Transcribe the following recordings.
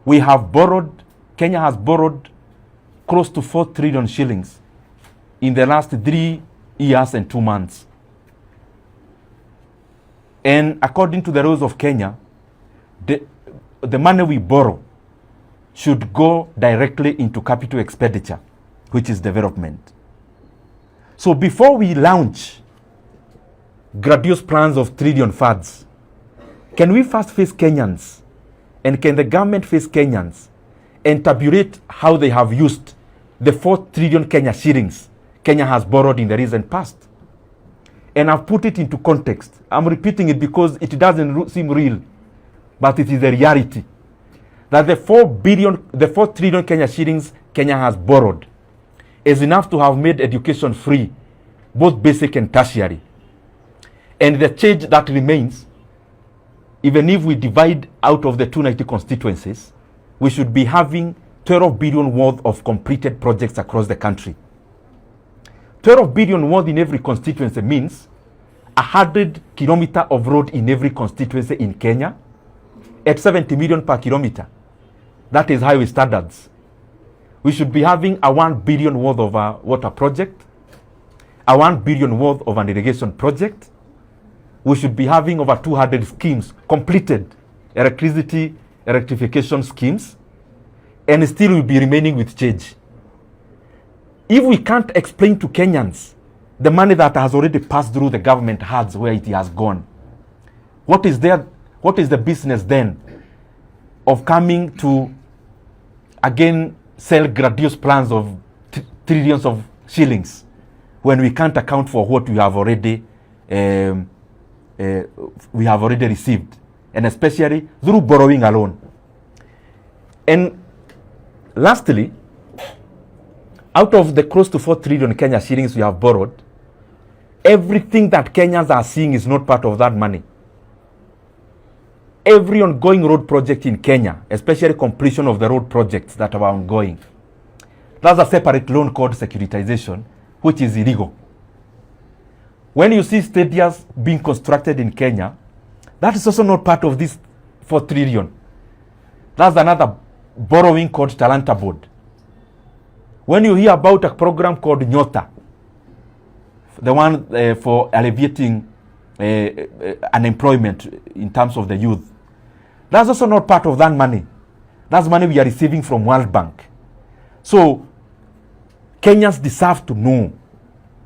Kenya has borrowed close to 4 trillion shillings in the last 3 years and 2 months. And according to the rules of Kenya, the money we borrow should go directly into capital expenditure, which is development. So before we launch grandiose plans of trillion funds, can we first face Kenyans, and can the government face Kenyans and tabulate how they have used the 4 trillion Kenya shillings Kenya has borrowed in the recent past? And I've put it into context. I'm repeating it because it doesn't seem real, but it is the reality. That the 4 trillion Kenya shillings Kenya has borrowed is enough to have made education free, both basic and tertiary. And the change that remains, even if we divide out of the 290 constituencies, we should be having 12 billion worth of completed projects across the country. 12 billion worth in every constituency means 100 kilometers of road in every constituency in Kenya at 70 million per kilometer. That is highway standards. We should be having a 1 billion worth of a water project, a 1 billion worth of an irrigation project. We should be having over 200 schemes completed, electricity rectification schemes, and still we'll be remaining with change. If we can't explain to Kenyans the money that has already passed through the government hands where it has gone, what is the business then of coming to again sell grandiose plans of trillions of shillings when we can't account for what we have already received, and especially through borrowing alone. And lastly, out of the close to 4 trillion Kenya shillings we have borrowed, everything that Kenyans are seeing is not part of that money. Every ongoing road project in Kenya, especially completion of the road projects that are ongoing, that's a separate loan called securitization, which is illegal. When you see stadiums being constructed in Kenya, that is also not part of this 4 trillion. That's another borrowing called Talanta Board. When you hear about a program called Nyota, the one for alleviating unemployment in terms of the youth, that's also not part of that money. That's money we are receiving from World Bank. So Kenyans deserve to know,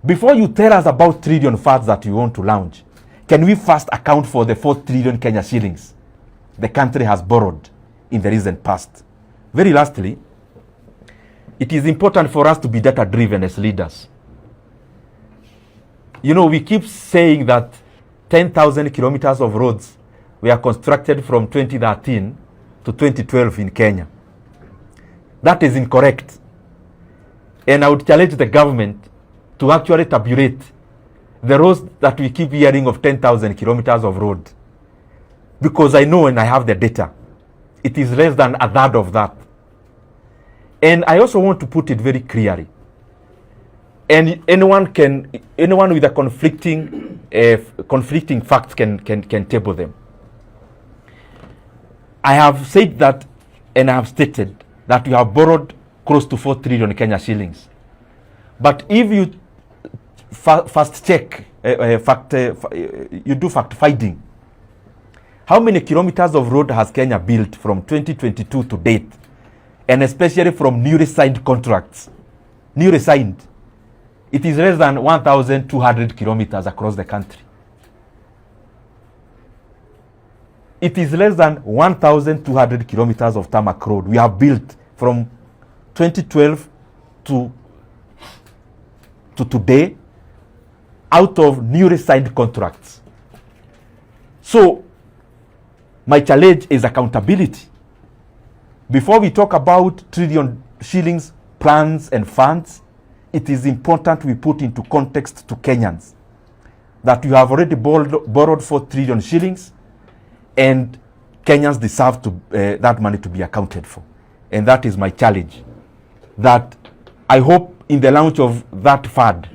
before you tell us about trillion funds that you want to launch, can we first account for the 4 trillion Kenya shillings the country has borrowed in the recent past? Very lastly, it is important for us to be data-driven as leaders. You know, we keep saying that 10,000 kilometers of roads were constructed from 2013 to 2012 in Kenya. That is incorrect. And I would challenge the government to actually tabulate the roads that we keep hearing of 10,000 kilometers of road. Because I know, and I have the data, it is less than a third of that. And I also want to put it very clearly. And anyone with a conflicting facts can table them. I have said that, and I have stated that we have borrowed close to 4 trillion Kenya shillings. But if you you do fact finding, how many kilometers of road has Kenya built from 2022 to date? And especially from newly signed contracts. Newly signed. It is less than 1,200 kilometers across the country. It is less than 1,200 kilometers of tarmac road we have built from 2012 to today out of newly signed contracts. So, my challenge is accountability. Before we talk about trillion shillings plans and funds, it is important we put into context to Kenyans that you have already borrowed 4 trillion shillings, and Kenyans deserve that money to be accounted for. And that is my challenge. That I hope in the launch of that fund,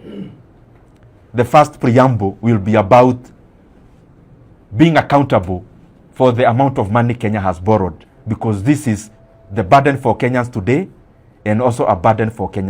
the first preamble will be about being accountable for the amount of money Kenya has borrowed, because this is the burden for Kenyans today and also a burden for Kenya.